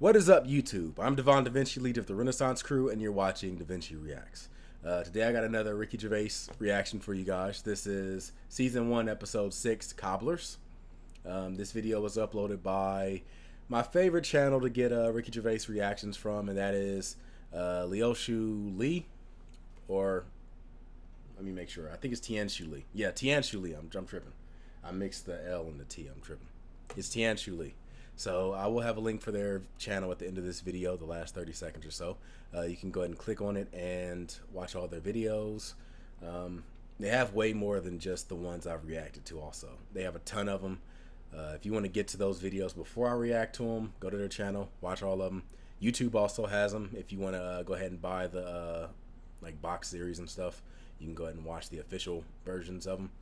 What is up, YouTube? I'm Devon DaVinci, leader of the Renaissance Crew, and you're watching DaVinci Reacts. Today I got another Ricky Gervais reaction for you guys. This is Season 1, Episode 6, Cobblers. This video was uploaded by my favorite channel to get Ricky Gervais reactions from, and that is Tianshu Lee, or let me make sure. I think it's Tianshu Lee. Yeah, Tianshu Lee. I'm tripping. I mixed the L and the T. I'm tripping. It's Tianshu Lee. So I will have a link for their channel at the end of this video, the last 30 seconds or so. You can go ahead and click on it and watch all their videos. They have way more than just the ones I've reacted to also. They have a ton of them. If you want to get to those videos before I react to them, go to their channel, watch all of them. YouTube also has them. If you want to go ahead and buy the like box series and stuff, you can go ahead and watch the official versions of them.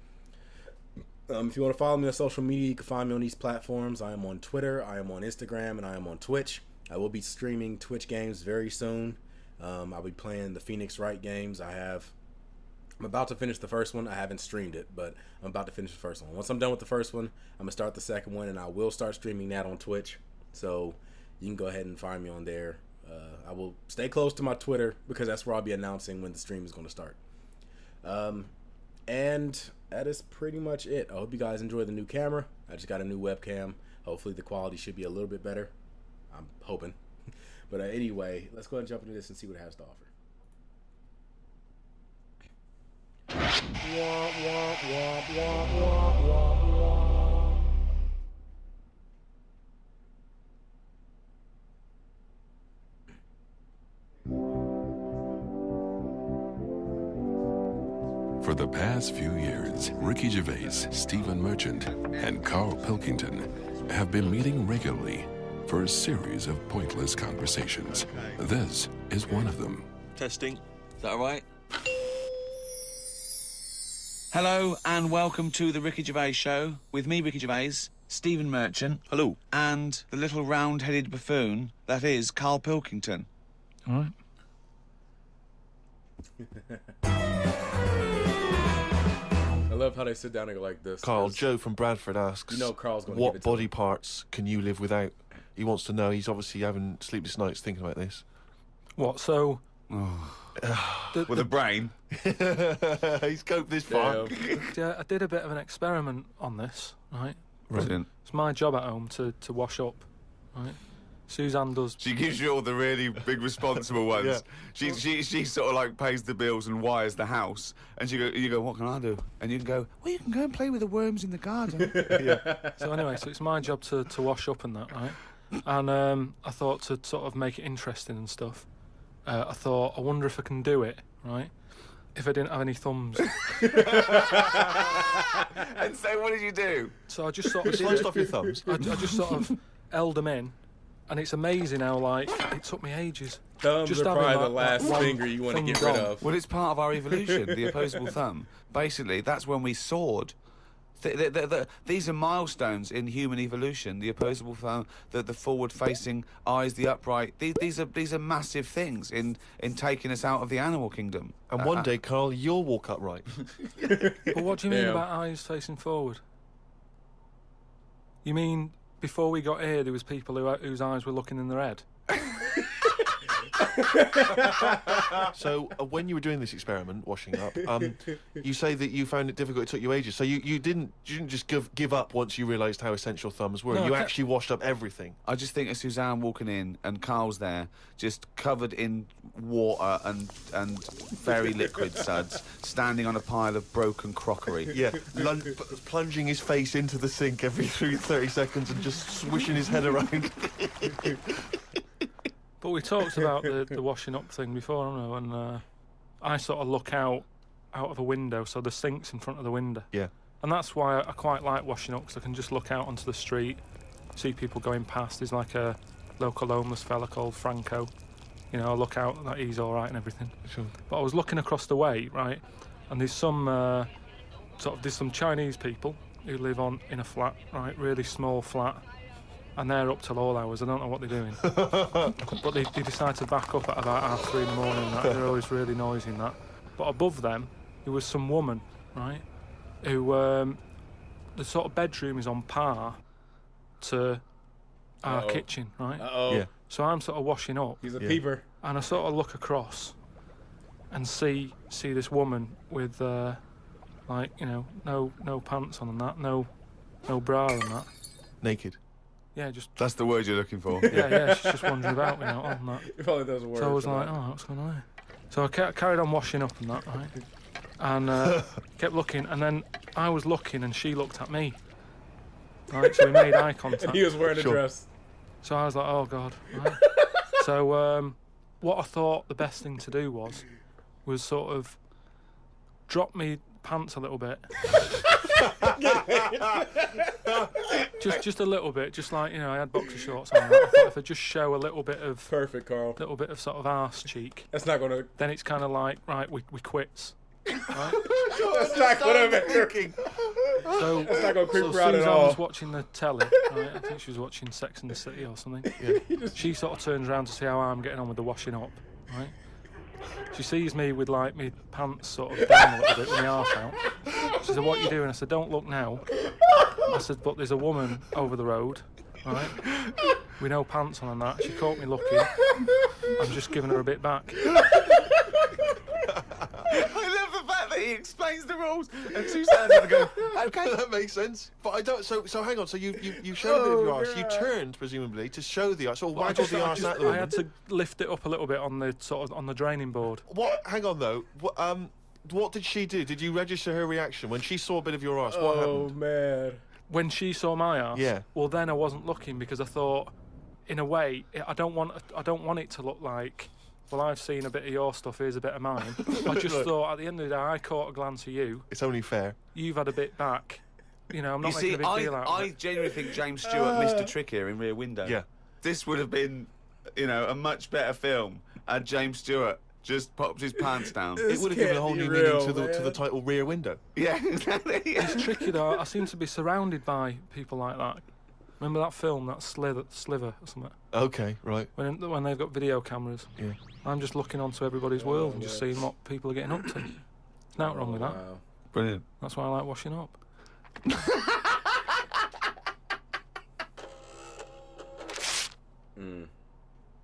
If you want to follow me on social media, you can find me on these platforms. I am on Twitter, I am on Instagram, and I am on Twitch. I will be streaming Twitch games very soon. I'll be playing the Phoenix Wright games. I'm about to finish the first one. I haven't streamed it, but I'm about to finish the first one. Once I'm done with the first one, I'm going to start the second one, and I will start streaming that on Twitch. So you can go ahead and find me on there. I will stay close to my Twitter because that's where I'll be announcing when the stream is going to start. And that is pretty much it. I hope you guys enjoy the new camera. I just got a new webcam. Hopefully the quality should be a little bit better. I'm hoping. But anyway, let's go ahead and jump into this and see what it has to offer. For the past few years, Ricky Gervais, Stephen Merchant, and Karl Pilkington have been meeting regularly for a series of pointless conversations. This is one of them. Testing. Is that all right? Hello and welcome to the Ricky Gervais Show with me, Ricky Gervais, Stephen Merchant. Hello. And the little round-headed buffoon that is Karl Pilkington. All right. I love how they sit down and go like this. Karl, Joe from Bradford asks, you know Karl's going to what body parts can you live without? He wants to know. He's obviously having sleepless nights thinking about this. What, so... With a brain. He's coped this far. Yeah, I did a bit of an experiment on this, right? Brilliant. It's my job at home to wash up, right? Suzanne does... She gives you all the really big responsible ones. Yeah. She sort of like pays the bills and wires the house. And you go, what can I do? And you can go, well, you can go and play with the worms in the garden. Yeah. So anyway, so it's my job to wash up and that, right? And I thought to sort of make it interesting and stuff, I thought, I wonder if I can do it, right? If I didn't have any thumbs. And so what did you do? So I just sort of... Sliced off your thumbs. I just sort of held them in. And it's amazing how, like, it took me ages. Thumbs just are having, probably like, the last that one finger you want to thumb get rid gone. of. Well, it's part of our evolution, the opposable thumb. Basically, that's when we soared. These are milestones in human evolution. The opposable thumb, the forward-facing eyes, the upright. These are massive things in taking us out of the animal kingdom. And one day, Karl, you'll walk upright. But what do you mean Damn. about eyes facing forward? You mean before we got here, there was people whose eyes were looking in their head? So when you were doing this experiment, washing up, you say that you found it difficult. It took you ages. So you didn't just give up once you realised how essential thumbs were. No, you I actually washed up everything. I just think of Suzanne walking in and Karl's there, just covered in water and very liquid suds, standing on a pile of broken crockery. Yeah, plunging his face into the sink every 30 seconds and just swishing his head around. But we talked about the washing up thing before, I don't know, and I sort of look out of a window, so the sink's in front of the window. Yeah. And that's why I quite like washing up, because I can just look out onto the street, see people going past. There's like a local homeless fella called Franco. You know, I look out, like he's all right and everything. Sure. But I was looking across the way, right, and there's some Chinese people who live in a flat, right, really small flat. And they're up till all hours. I don't know what they're doing. But they decide to back up at about 3:30 in the morning. And that. They're always really noisy and that. But above them, there was some woman, right, who the sort of bedroom is on par to our Uh-oh. kitchen, right? Uh-oh. Yeah. So I'm sort of washing up, He's a Yeah. peeper. and I sort of look across and see this woman with like, you know, no pants on and that, no bra and that. Naked. Yeah, just That's the word you're looking for. yeah, she's just wandering about, you know, on that. He probably doesn't work. So I was like, oh, what's going on here? So I carried on washing up and that, right? And kept looking, and then I was looking and she looked at me. Right, so we made eye contact. And he was wearing a Sure. dress. So I was like, oh, God. Right. So what I thought the best thing to do was sort of drop me pants a little bit. just a little bit, just like, you know, I had boxer shorts on. I thought if I just show a little bit of Perfect, Karl. sort of arse cheek, That's not gonna. then it's kind of like, right, we quits. Right? That's not gonna make. So That's not gonna creep so her as out soon at as I all. was watching the telly, right, I think she was watching Sex and the City or something. Yeah. She sort of turns around to see how I'm getting on with the washing up, right? She sees me with like my pants sort of down a little bit with my arse out. She said, "What are you doing?" I said, "Don't look now." I said, "But there's a woman over the road, right? With no pants on and that." She caught me looking. I'm just giving her a bit back. I love the fact that he explains the rules and 2 seconds later go, okay. That makes sense. But I don't. So hang on. So you showed a bit of your arse. You God. turned presumably to show the arse. Or Well, waggled the arse at the I woman. had to lift it up a little bit on the sort of on the draining board. What? Hang on though. What did she do? Did you register her reaction when she saw a bit of your arse? What Oh happened? man. When she saw my arse, Yeah. well then I wasn't looking because I thought, in a way, I don't want it to look like, well, I've seen a bit of your stuff, here's a bit of mine. I just Right. thought, at the end of the day, I caught a glance of you, It's only fair. you've had a bit back. You know, I'm not You making see, a big deal out of I it. genuinely think James Stewart missed a trick here in Rear Window. Yeah. This would have been, you know, a much better film had James Stewart just popped his pants down. It would have given a whole new meaning to the man. title Rear Window. Yeah, exactly. It's tricky though, I seem to be surrounded by people like that. Remember that film, that Sliver or something? Okay, right. When they've got video cameras. Yeah. I'm just looking onto everybody's world and just seeing what people are getting up to. There's nothing wrong with that. Wow. Brilliant. That's why I like washing up.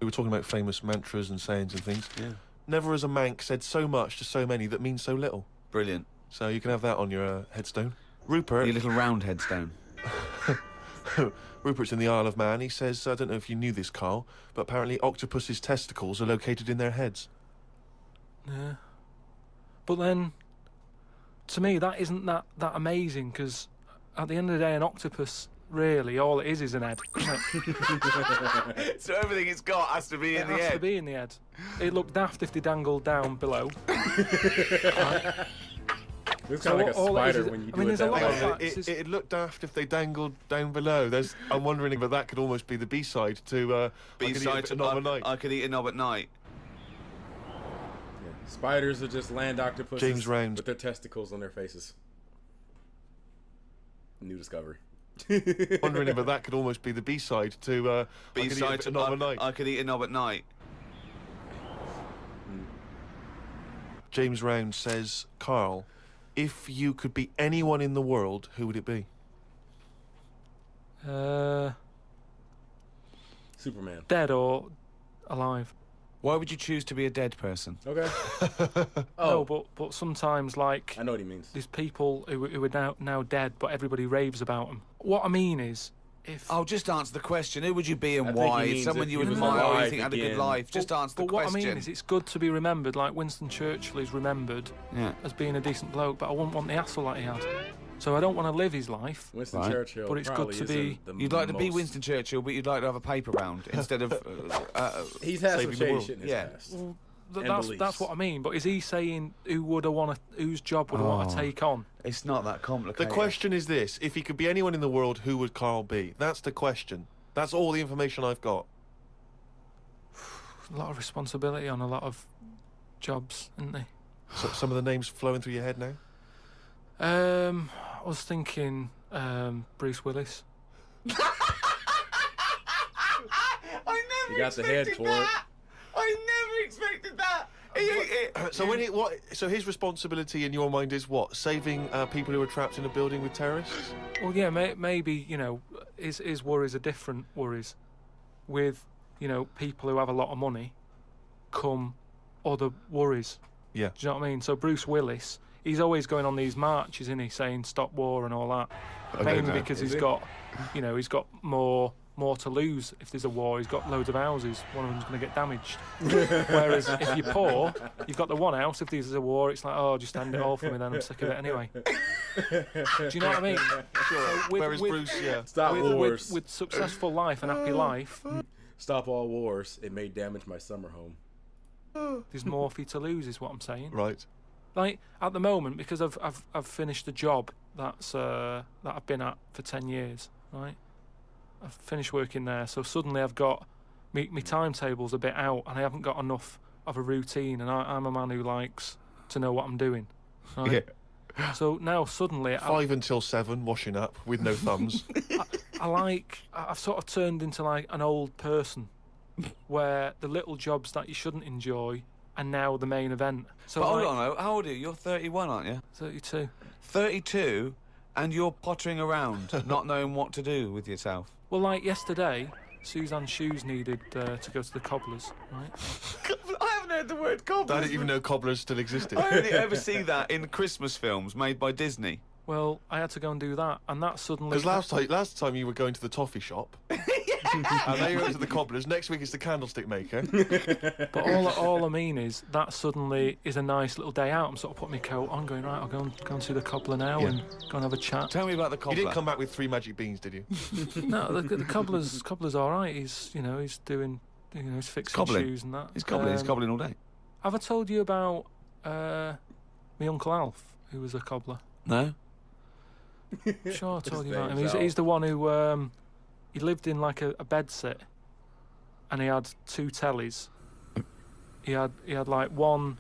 We were talking about famous mantras and sayings and things. Yeah. Never has a Manc said so much to so many that means so little. Brilliant. So you can have that on your headstone. Rupert. Your little round headstone. Rupert's in the Isle of Man. He says, I don't know if you knew this, Karl, but apparently octopus's testicles are located in their heads. Yeah. But then, to me, that isn't that amazing, because at the end of the day, an octopus, really, all it is an head. Isn't it? So everything it's got has to be It in the has to head. be in the head. It'd look daft if they dangled down below. Right. It's So kind of like a all it is spider is- when you I do mean, it there's a that lot way. of facts. It'd look daft if they dangled down below. I'm wondering if that could almost be the B-side to B-side to Knob at Night. I could eat a knob at night. Yeah. Spiders are just land octopuses James Round. with their testicles on their faces. New discovery. Wondering if that could almost be the B-side to B-side to Knob at Night. I could eat a knob at night. James Round says, Karl, if you could be anyone in the world, who would it be? Superman. Dead or alive? Why would you choose to be a dead person? Okay. No, but sometimes, like, I know what he means. there's people who are now dead, but everybody raves about them. What I mean is, if... Oh, just answer the question. Who would you be and I think he why? means Someone if you he was admire or you alive think had a good again. life. Just answer the but what question. I mean is, it's good to be remembered, like Winston Churchill is remembered Yeah. as being a decent bloke, but I wouldn't want the asshole that he had. So I don't want to live his life. Winston Right. Churchill. But it's good probably to isn't be- the You'd like to be most- Winston Churchill, but you'd like to have a paper round instead of... He's had some saving the shady world. shit in his Yeah. past. Well, And that's beliefs. what I mean. But is he saying whose job would I want to take on? It's not that The complicated. question is this: if he could be anyone in the world, who would Karl be? That's the question. That's all the information I've got. A lot of responsibility on a lot of jobs, isn't there? So, some of the names flowing through your head now. I was thinking Bruce Willis. I never You got the head expected for it. that. I never expected that. So So his responsibility in your mind is what? Saving people who are trapped in a building with terrorists? Well, yeah, maybe, you know, his worries are different worries. with, you know, people who have a lot of money come other worries. Yeah. Do you know what I mean? So Bruce Willis, he's always going on these marches, isn't he, saying stop war and all that. Mainly because he's got more to lose if there's a war. He's got loads of houses. One of them's going to get damaged. Whereas if you're poor, you've got the one house. If there's a war, it's like, oh, just end it all for me then. I'm sick of it anyway. Do you know what I mean? Sure. Whereas Bruce, Stop wars. With successful life and happy life, Stop all wars. It may damage my summer home. there's more for you to lose, is what I'm saying. right. Like at the moment, because I've finished a job that I've been at for 10 years, right? I've finished working there, so suddenly I've got my timetable's a bit out, and I haven't got enough of a routine, and I'm a man who likes to know what I'm doing. Right? Yeah. So now suddenly 5 until 7, washing up with no thumbs. I've sort of turned into like an old person, where the little jobs that you shouldn't enjoy are now the main event. So But hold like, on, how old are you? You're 31, aren't you? 32. 32, and you're pottering around, not knowing what to do with yourself. Well, like yesterday, Suzanne's shoes needed to go to the Cobblers, right? I haven't heard the word I cobblers. didn't even know cobblers still existed. I only ever see that in Christmas films made by Disney. Well, I had to go and do that, and that suddenly... Because last time you were going to the toffee shop, and now you're to the cobblers. Next week it's the candlestick maker. But all I mean is that suddenly is a nice little day out. I'm sort of putting my coat on, going, right, I'll go and see the cobbler now and go and have a chat. Tell me about the You cobbler. didn't come back with 3 magic beans, did you? No, the cobbler's all right. He's doing, he's fixing cobbling. shoes and that. He's cobbling. He's cobbling all day. Have I told you about my Uncle Alf, who was a cobbler? No. I'm sure I told you about him. name's Alf. He's the one who he lived in like a bed sit, and he had 2 tellies. He had like one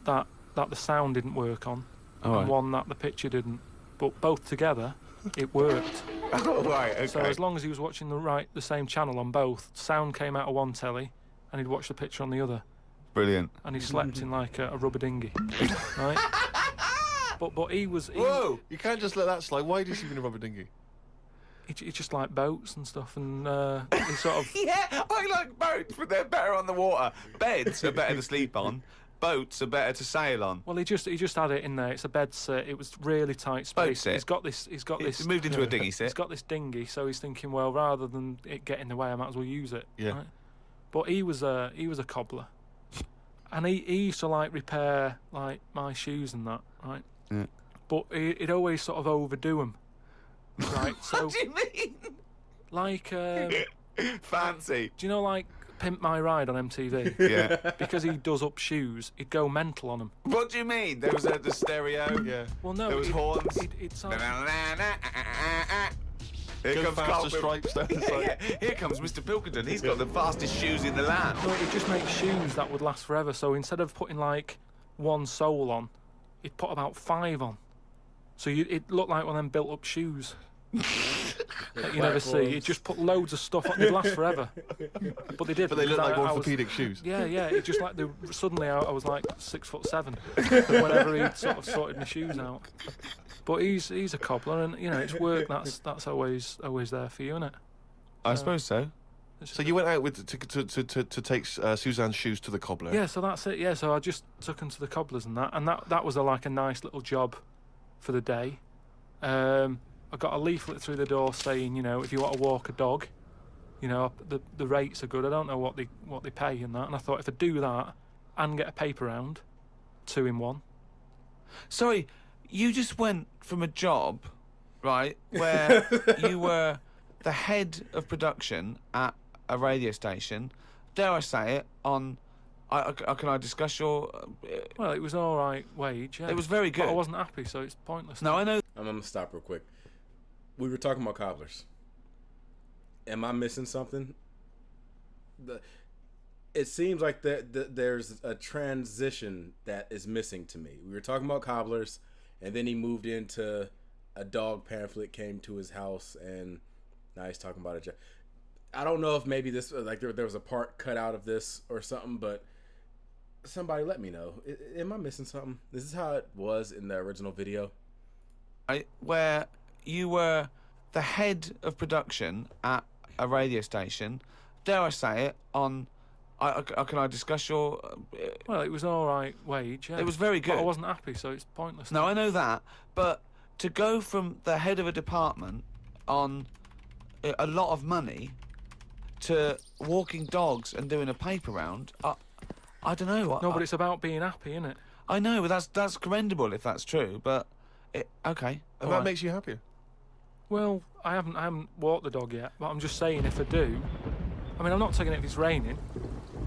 that the sound didn't work on, All and right. one that the picture didn't. But both together, it worked. Oh, right, okay. So as long as he was watching the same channel on both, sound came out of one telly, and he'd watch the picture on the other. Brilliant. And he slept in like a rubber dinghy, right? But he was. Whoa! You can't just let that slide. Why did you sleep in a rubber dinghy? He just liked boats and stuff, and he sort of. Yeah, I like boats, but they're better on the water. Beds are better to sleep on. Boats are better to sail on. Well, he just had it in there. It's a bed sit. It was really tight space. Boat sit. He's got this. It's moved into a dinghy He's sit. got this dinghy, so he's thinking, well, rather than it get in the way, I might as well use it. Yeah. Right? But he was a cobbler, and he used to like repair like my shoes and that, right? Yeah. But he'd always sort of overdo them, right? So What do you mean? like, Fancy. do you know like Pimp My Ride on MTV? Yeah. Because he does up shoes, he'd go mental on them. What do you mean? There was the stereo. Yeah. Well, no, There was horns. He'd sound, Here Go comes faster, Karl. stripes down the Yeah, side. yeah. Here comes Mr. Pilkington. He's got the fastest shoes in the land. no, he'd just make shoes that would last forever. So instead of putting like one sole on, he'd put about 5 on. So it looked like one of them built-up shoes that you never see. He'd just put loads of stuff on. They'd last forever. But they did. But they look because like I was- orthopedic shoes. Yeah, yeah. It just like suddenly I was like 6'7" whenever he'd sort of sorted my shoes out. But he's a cobbler, and it's work that's always there for you, isn't it? I suppose so. So you went out with to take Suzanne's shoes to the cobbler. Yeah, so that's it. Yeah, so I just took him to the Cobblers and that was like a nice little job for the day. I got a leaflet through the door saying, if you want to walk a dog, the rates are good. I don't know what they pay and that. And I thought if I do that and get a paper round, 2 in 1. Sorry, you just went from a job, right, where you were the head of production at a radio station. Dare I say it? Can I discuss your? Well, it was an all right wage. Yeah. It was very good. But I wasn't happy, so it's pointless. No, I know. I'm gonna stop real quick. We were talking about cobblers. Am I missing something? It seems like there's a transition that is missing to me. We were talking about cobblers, and then he moved into a dog pamphlet came to his house, and now he's talking about a job. I don't know if maybe this there was a part cut out of this or something, but somebody let me know. Am I missing something? This is how it was in the original video. Where you were the head of production at a radio station. dare I say it, on... can I discuss your... Well, it was an all right wage, yeah. It was very good. But I wasn't happy, so it's pointless. No, I know that, but to go from the head of a department on a lot of money to walking dogs and doing a paper round, I don't know. No, but it's about being happy, isn't it? I know, but that's commendable if that's true, but... okay. And that makes you happier? Well, I haven't walked the dog yet, but I'm just saying if I do... I mean, I'm not taking it if it's raining.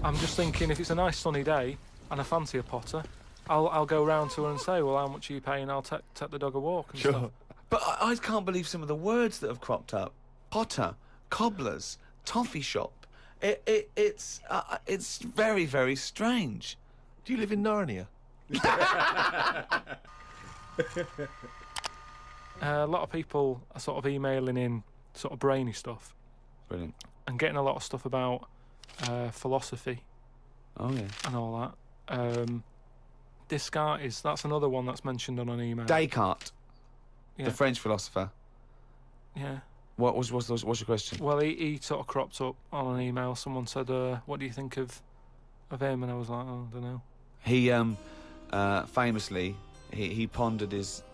I'm just thinking if it's a nice sunny day and I fancy a potter, I'll go round to her and say, well, how much are you paying? I'll take the dog a walk and stuff. But I can't believe some of the words that have cropped up. Potter, cobblers, toffee shop. It's very, very strange. Do you live in Narnia? A lot of people are sort of emailing in sort of brainy stuff. Brilliant. And getting a lot of stuff about philosophy. Oh, yeah. And all that. Descartes, that's another one that's mentioned on an email. Descartes, yeah. the French philosopher. Yeah. What's your question? Well, he sort of cropped up on an email. Someone said, what do you think of him? And I was like, oh, I don't know. He famously, he pondered his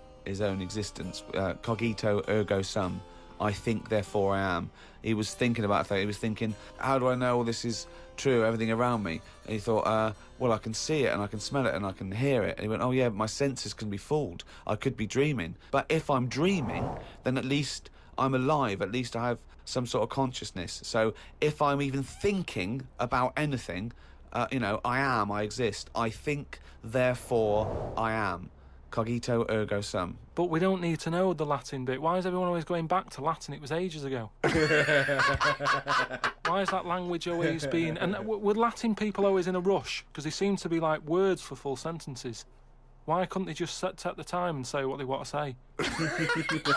own existence. Cogito ergo sum. I think, therefore I am. He was thinking about that. He was thinking, how do I know all this is true, everything around me? And he thought, well, I can see it and I can smell it and I can hear it. And he went, oh, yeah, but my senses can be fooled. I could be dreaming. But if I'm dreaming, then at least I'm alive. At least I have some sort of consciousness. So if I'm even thinking about anything, I exist. I think, therefore I am. Cogito ergo sum. But we don't need to know the Latin bit. Why is everyone always going back to Latin? It was ages ago. Why is that language always being... And were Latin people always in a rush? Because they seem to be like words for full sentences. Why couldn't they just take the time and say what they want to say? And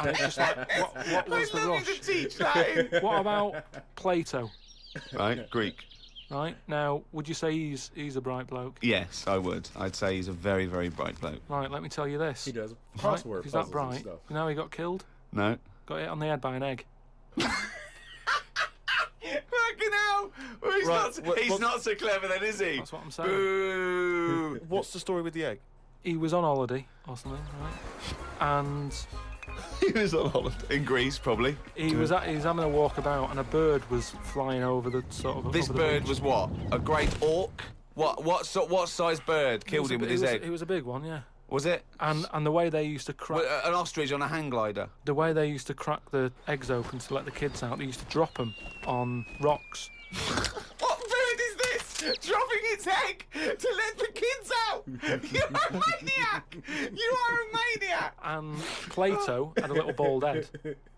it's just like, what was the rush? To teach Latin. What about Plato? Right, Greek. Right, now, would you say he's a bright bloke? Yes, I would. I'd say he's a very, very bright bloke. Right, let me tell you this. He does Right, crossword if he's that puzzles and bright, stuff. you know how he got killed? No. Got hit on the head by an egg. Fucking hell! Well, he's Right, not so clever then, is he? That's what I'm saying. Boo! What's the story with the egg? He was on holiday or something, right? And He was on holiday. In Greece, probably. he was having a walk about, and a bird was flying over the sort of. This over the bird beach. was what? A great auk? What size bird killed him with his egg? It was a big one, yeah. Was it? And the way they used to crack An ostrich on a hang glider. the eggs open to let the kids out, they used to drop them on rocks. What bird is this? Dropping its egg to let the kids out? You are a maniac! You are a maniac! And Plato had a little bald head.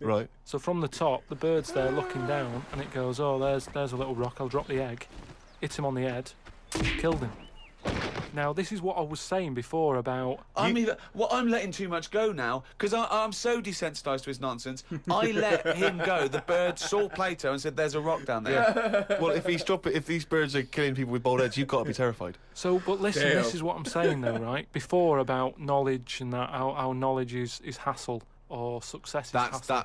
Right. So from the top, the bird's there looking down, and it goes, oh, there's a little rock, I'll drop the egg. Hit him on the head, killed him. Now, this is what I was saying before about... I'm letting too much go now, because I'm so desensitised to his nonsense. I let him go. The bird saw Plato and said, there's a rock down there. Well, if these birds are killing people with bald heads, you've got to be terrified. So, but listen, Damn. This is what I'm saying, though, right? Before about knowledge and that, how knowledge is hassle, or success is hassle.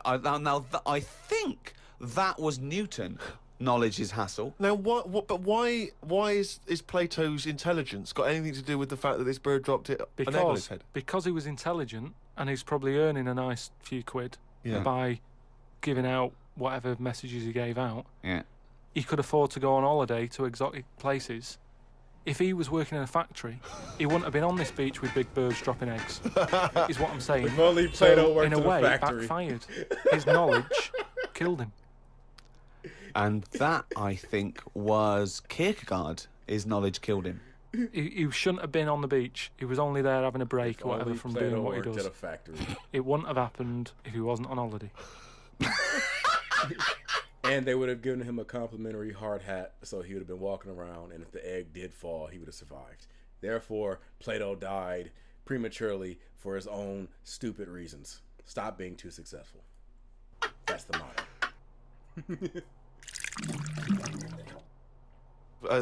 I think that was Newton. Knowledge is hassle. Now, why is Plato's intelligence got anything to do with the fact that this bird dropped an egg on his head? Because he was intelligent, and he's probably earning a nice few quid by giving out whatever messages he gave out. Yeah. He could afford to go on holiday to exotic places. If he was working in a factory, he wouldn't have been on this beach with big birds dropping eggs, is what I'm saying. If only Plato worked in a in a way, factory. backfired. His knowledge killed him. And that, I think, was Kierkegaard. His knowledge killed him. He shouldn't have been on the beach. He was only there having a break or whatever Only from Plato doing what he worked does. at a factory. It wouldn't have happened if he wasn't on holiday. And they would have given him a complimentary hard hat, so he would have been walking around, and if the egg did fall, he would have survived. Therefore, Plato died prematurely for his own stupid reasons. Stop being too successful. That's the motto.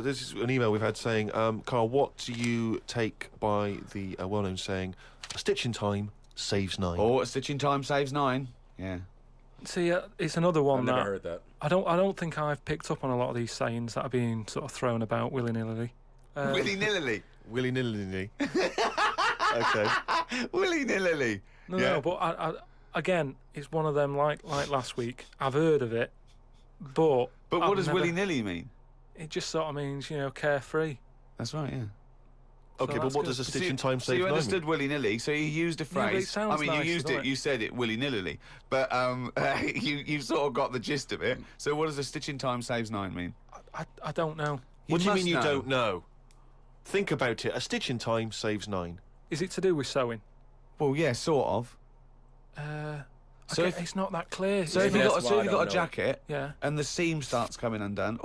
This is an email we've had saying, Karl, what do you take by the well-known saying, a stitch in time saves 9? Oh, a stitch in time saves 9. Yeah. See, it's another one I've that never heard that. I don't think I've picked up on a lot of these sayings that are being sort of thrown about willy-nilly. Willy-nilly. Willy-nilly. Okay. Willy-nilly. No, but I, again, it's one of them like last week. I've heard of it, but But what does willy-nilly mean? It just sort of means, carefree. That's right, yeah. Okay, So but that's what good. does a So stitch in time so save you 9 understood mean? willy-nilly, so you used a Yeah, but it phrase. sounds you nice, used doesn't it, it? you said it willy-nilly, but you sort of got the gist of it. So what does a stitch in time saves 9 mean? I don't know. What do you must mean you know. don't know? Think about it. A stitch in time saves 9. Is it to do with sewing? Well, yeah, sort of. So Okay, if- it's not that clear. So if Yeah, you've that's got, why I don't a know. jacket Yeah. and the seam starts coming undone,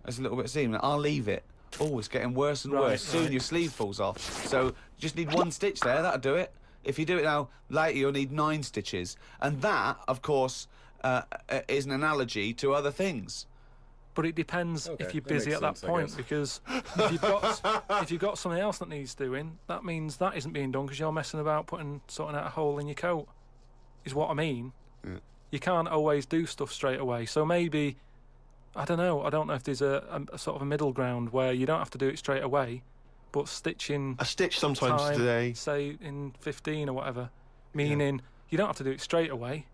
there's a little bit of seam, I'll leave it. It's getting worse and Right, worse. Soon right. your sleeve falls off. So you just need 1 stitch there, that'll do it. If you do it now, later you'll need 9 stitches. And that, of course, is an analogy to other things. But it depends Okay, if you're that busy makes at that sense, I point, guess. because if you've got something else that needs doing, that means that isn't being done because you're messing about sorting out a hole in your coat. Is what I mean. You can't always do stuff straight away. So maybe, I don't know. I don't know if there's a sort of a middle ground where you don't have to do it straight away, but stitching A stitch sometimes time, today. say in 15 or whatever, meaning you don't have to do it straight away,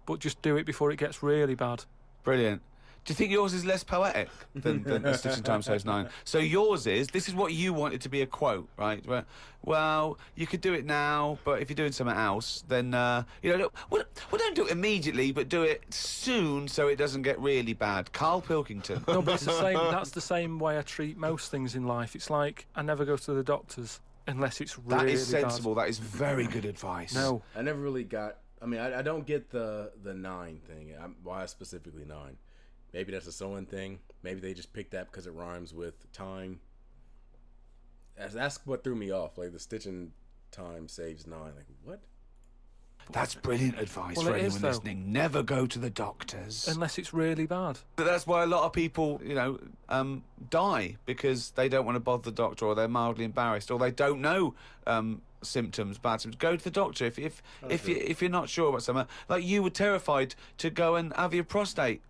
but just do it before it gets really bad. Brilliant. Do you think yours is less poetic than a stitch in time saves 9? So yours is, this is what you wanted to be a quote, right? Well, you could do it now, but if you're doing something else, then, don't do it immediately, but do it soon so it doesn't get really bad. Karl Pilkington. No, but it's the same. That's the same way I treat most things in life. It's like I never go to the doctors unless it's really That is bad. sensible. That is very good advice. No, I never really got. I mean, I don't get the 9 thing. Why specifically 9? Maybe that's a sewing thing. Maybe they just picked that because it rhymes with time. That's what threw me off. Like the stitching time saves 9. Like what? That's brilliant advice Well, for it is, anyone though. listening. Never go to the doctors. unless it's really bad. But that's why a lot of people, die because they don't want to bother the doctor, or they're mildly embarrassed, or they don't know symptoms, bad symptoms. Go to the doctor if you're not sure about something. Like you were terrified to go and have your prostate.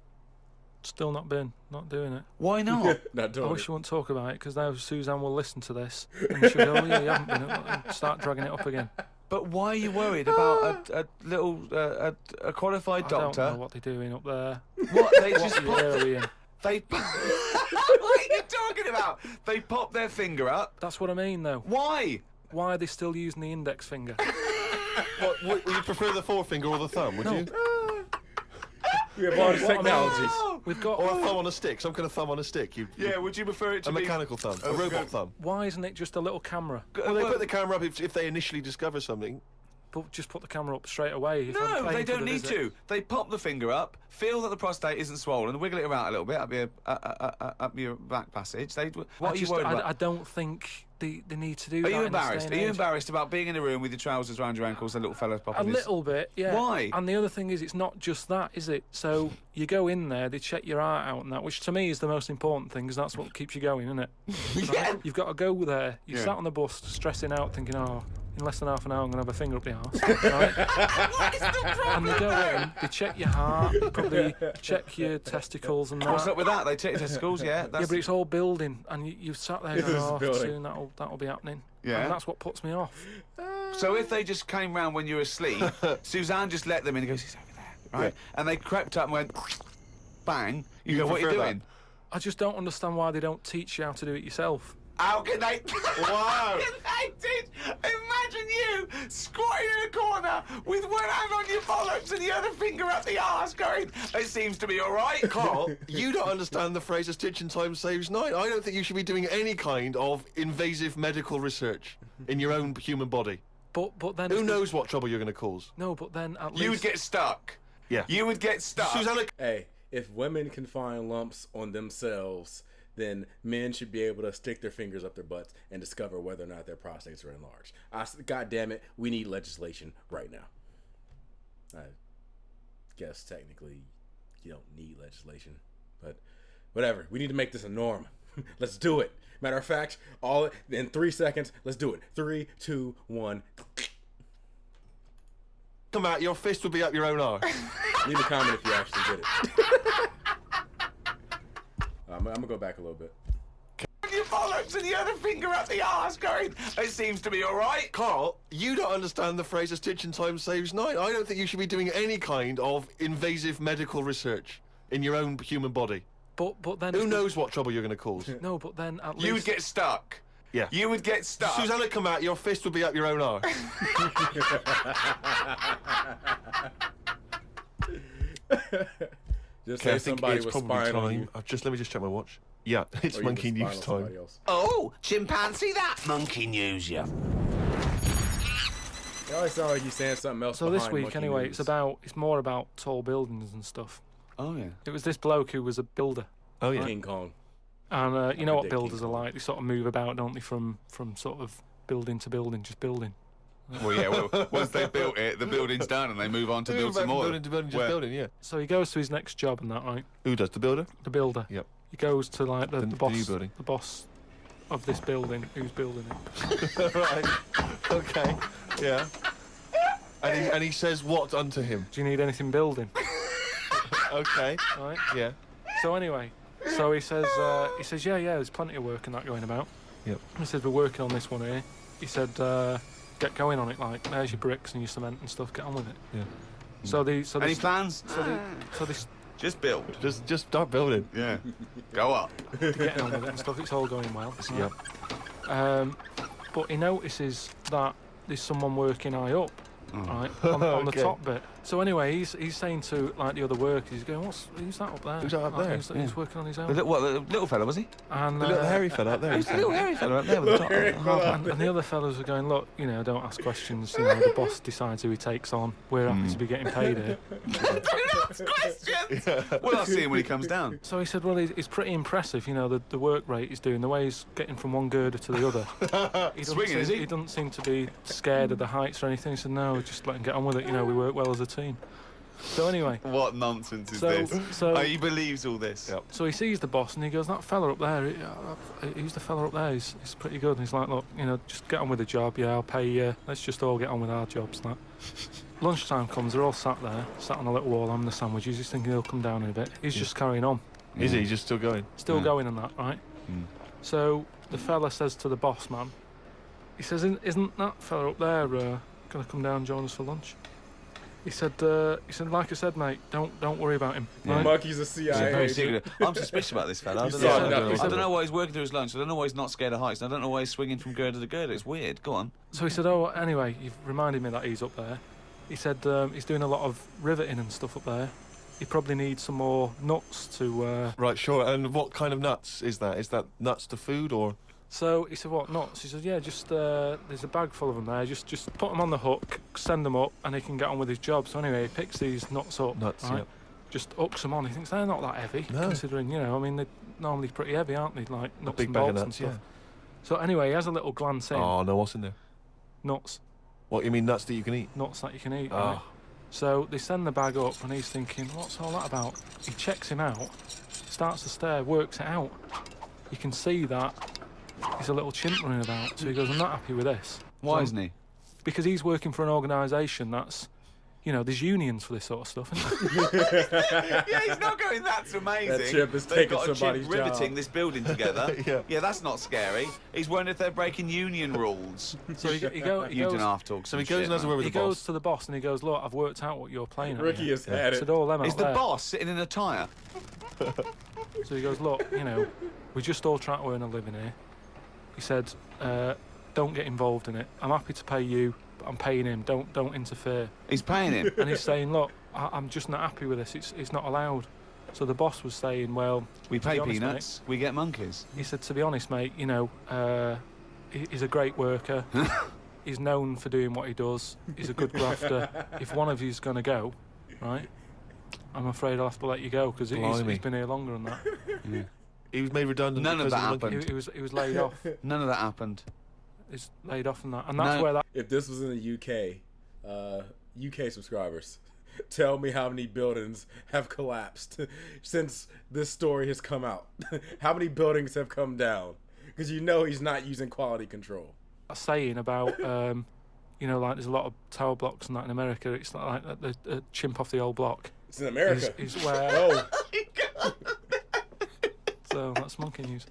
Still not doing it. Why not? Not I doing wish it. you wouldn't talk about it because now Suzanne will listen to this and she'll go, "Oh yeah, you haven't been," and start dragging it up again. But why are you worried about a little a qualified I don't doctor? know what they're doing up there. What they just What year are we in? they. What are you talking about? They pop their finger up. That's what I mean, though. Why? Why are they still using the index finger? What, would you prefer the forefinger or the thumb, would No. you? We have all these What I mean technologies. is, we've got. Or a thumb on a stick, some kind of thumb on a stick. Yeah. Would you prefer it to A be mechanical thumb, a robot thumb. Why isn't it just a little camera? Well, they put the camera up if they initially discover something. But just put the camera up straight away. If I'm No, paying they for don't the need visit. to. They pop the finger up, feel that the prostate isn't swollen, wiggle it around a little bit up your back passage. What are you worried about? I don't think they need to do Are that. you in this embarrassed? day Are and you age. embarrassed about being in a room with your trousers around your ankles and a little fella A popping his... little bit, yeah. Why? And the other thing is, it's not just that, is it? So you go in there, they check your heart out and that, which to me is the most important thing, because that's what keeps you going, isn't it? Yeah. You've got to go there. You Yeah. sat on the bus, stressing out, thinking, oh, in less than half an hour, I'm going to have a finger up the arse. Right? What is the problem? And they go in, they check your heart, probably check your testicles and that. What's up with that? They check your testicles, yeah? Yeah, That's... but it's all building, and you've sat there going, It's oh, building. soon that'll be happening. Yeah. And that's what puts me off. So if they just came round when you were asleep, Suzanne just let them in and goes, he's over there, right? And they crept up and went, bang. You go, what are you prefer that? doing? I just don't understand why they don't teach you how to do it yourself. How can they? Wow. How can they teach? Imagine you squatting in a corner with one hand on your bollocks and the other finger up the arse going, it seems to be all right. Carl, you don't understand the phrase "a stitch in time saves 9." I don't think you should be doing any kind of invasive medical research in your own human body. But then Who if knows what trouble you're going to cause? No, but then at You would least get stuck. Yeah. You would get stuck. Susanna, Hey, if women can find lumps on themselves, then men should be able to stick their fingers up their butts and discover whether or not their prostates are enlarged. God damn it, we need legislation right now. I guess technically you don't need legislation, but whatever. We need to make this a norm. Let's do it. Matter of fact, all in 3 seconds. Let's do it. 3, 2, 1. come out, your fist will be up your own arse. Leave a comment if you actually did it. gonna go back a little bit. Your bollocks and the other finger up the arse going, it seems to be all right. Karl, you don't understand the phrase "a stitch in time saves nine." I don't think you should be doing any kind of invasive medical research in your own human body. But then... Who knows what trouble you're going to cause? No, but then at least... You would get stuck. Yeah. You would get stuck. Susanna come out, your fist would be up your own arse. Just Okay, say I think somebody it's was probably spying on time. you. Let me just check my watch. Yeah, it's Or you monkey was spying news on time. somebody else. Oh, chimpanzee, that monkey news you. It always sounds like he's saying something else. So this behind week, monkey anyway, news. it's more about tall buildings and stuff. Oh, yeah. It was this bloke who was a builder. Oh, yeah. King Kong. And you know what dig builders King are Kong. like? They sort of move about, don't they, from sort of building to building, just building. Well, yeah, well, once they built it, the building's done and they move on to build some more. Building to building, just Where- building, yeah. So he goes to his next job and that, right? Who does, the builder? The builder. Yep. He goes to like the The new boss, building. the boss of this building, who's building it. Right. Okay. Yeah. And he says what unto him? Do you need anything building? Okay. Right. Yeah. So anyway, so he says, yeah, there's plenty of work and that going about. Yep. He says, we're working on this one here. He said, get going on it, like, there's your bricks and your cement and stuff, get on with it. Yeah. Any plans? So they Just build. Just start building. Yeah. Go up. getting on with it and stuff, it's all going well. Yep. But he notices that there's someone working high up, right, on the Okay. top bit. So anyway, he's saying to like the other workers, he's going, who's that up there? Who's that up Like, there? Who's working on his own? The little fella, was he? And, The little hairy fella up there. Who's the little hairy fella up there with the top? and the other fellas are going, look, don't ask questions. The boss decides who he takes on. We're happy to be getting paid here. Questions! Well, I'll see him when he comes down. So he said, well, he's pretty impressive, the work rate he's doing, the way he's getting from one girder to the other. Swinging, is he? He doesn't seem to be scared of the heights or anything. He said, no, just let him get on with it. We work well as a team. So anyway, What nonsense is So- this? so- He believes all this. Yep. so he sees the boss and he goes, that fella up there, who's the fella up there? He's pretty good. And he's like, look, just get on with the job. Yeah, I'll pay you. Let's just all get on with our jobs. That. Lunchtime comes, they're all sat there, sat on a little wall having the sandwiches. He's thinking he'll come down in a bit. He's just carrying on. Is he just still going? Still going on that, right? So the fella says to the boss man, he says, isn't that fella up there going to come down and join us for lunch? He said, like I said, mate, don't worry about him. Yeah. Right? Monkey's a He's CIA very agent. secretive. I'm suspicious about this fella. I don't, saw know, nothing. I don't know why he's working through his lunch. I don't know why he's not scared of heights. I don't know why he's swinging from girder to girder. It's weird. Go on. So he said, oh, anyway, you've reminded me that he's up there. He said he's doing a lot of riveting and stuff up there. He probably needs some more nuts to... Right, sure. And what kind of nuts is that? Is that nuts to food or...? So he said, what, nuts? He said, yeah, just there's a bag full of them there. Just put them on the hook, send them up, and he can get on with his job. So anyway, he picks these nuts up. Nuts, right? yep. Just hooks them on. He thinks they're not that heavy, No. considering, they're normally pretty heavy, aren't they? Like nuts big and bag of bolts and nuts, stuff. yeah. So anyway, he has a little glance in. Oh, no, what's in there? Nuts. What, you mean nuts that you can eat? Nuts that you can eat. Oh. Right? So they send the bag up, and he's thinking, what's all that about? He checks him out, starts to stare, works it out. You can see that he's a little chimp running about. So he goes, I'm not happy with this. Why So- isn't he? Because he's working for an organisation that's, there's unions for this sort of stuff, isn't there? Yeah, he's not going, that's amazing. That chip is They've taking got a somebody's chip riveting job. this building together. Yeah. That's not scary. He's wondering if they're breaking union rules. So he You goes, don't have to talk So he some goes shit, and has a man. word with he the goes boss. to the boss and he goes, look, I've worked out what you're playing at. Ricky here. has had He it. said, all them out Is the there. boss sitting in a tyre? So he goes, look, we're just all trying to earn a living here. He said, don't get involved in it. I'm happy to pay you, but I'm paying him. Don't interfere. He's paying him. And he's saying, look, I'm just not happy with this. It's not allowed. So the boss was saying, well, We to be pay honest, peanuts, we get monkeys. he said, to be honest, mate, he's a great worker. He's known for doing what he does. He's a good grafter. If one of you's going to go, right, I'm afraid I'll have to let you go because Blimey. he's been here longer than that. He was made redundant None of because that the monkey. happened. He was laid off. None of that happened. He's laid off and that. And that's No. where that... If this was in the UK subscribers, tell me how many buildings have collapsed since this story has come out. How many buildings have come down? Because he's not using quality control. saying about, like there's a lot of tower blocks and that in America. It's like the chimp off the old block. It's in America. Is where... Oh, So that's monkey news.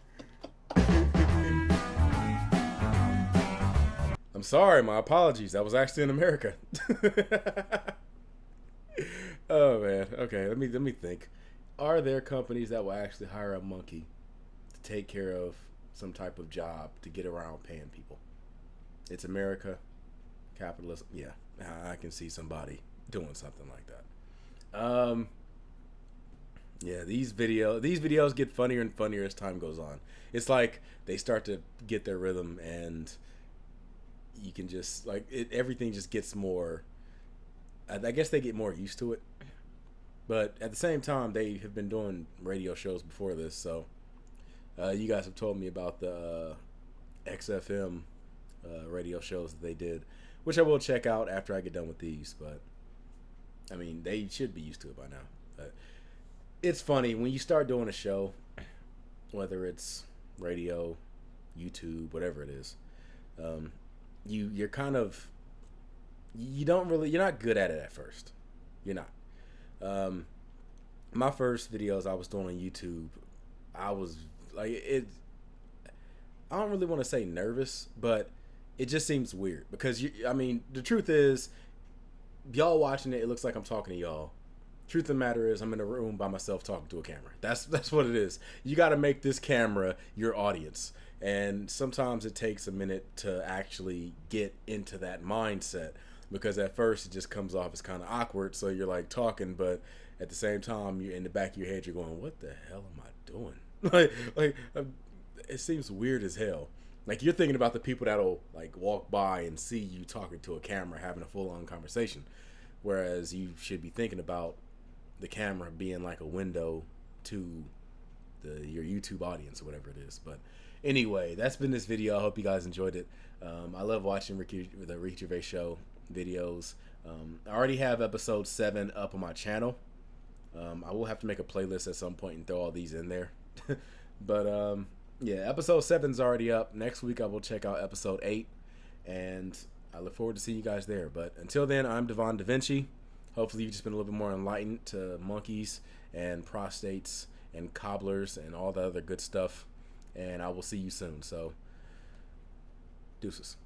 I'm sorry, my apologies. That was actually in America. Oh man. Okay, let me think. Are there companies that will actually hire a monkey to take care of some type of job to get around paying people? It's America, capitalism. Yeah, I can see somebody doing something like that. Yeah, these videos get funnier and funnier as time goes on. It's like they start to get their rhythm, and you can just everything just gets more. I guess they get more used to it, but at the same time, they have been doing radio shows before this. So you guys have told me about the XFM radio shows that they did, which I will check out after I get done with these. But I mean, they should be used to it by now. But it's funny when you start doing a show, whether it's radio, YouTube, whatever it is. You're kind of, you're not good at it at first. You're not. My first videos I was doing on YouTube, I was like, I don't really want to say nervous, but it just seems weird because the truth is, y'all watching it looks like I'm talking to y'all. Truth of the matter is, I'm in a room by myself talking to a camera. That's what it is. You got to make this camera your audience. And sometimes it takes a minute to actually get into that mindset, because at first it just comes off as kind of awkward. So you're like talking, but at the same time, you're in the back of your head, you're going, what the hell am I doing? It seems weird as hell. Like, you're thinking about the people that'll like walk by and see you talking to a camera, having a full-on conversation. Whereas you should be thinking about the camera being like a window to your YouTube audience or whatever it is. But anyway, that's been this video. I hope you guys enjoyed it. I love watching the Ricky Gervais show videos. I already have episode 7 up on my channel. I will have to make a playlist at some point and throw all these in there. But yeah, episode 7's already up. Next week I will check out episode 8, and I look forward to seeing you guys there. But until then, I'm Devon DaVinci. Hopefully you've just been a little bit more enlightened to monkeys and prostates and cobblers and all the other good stuff. And I will see you soon. So, deuces.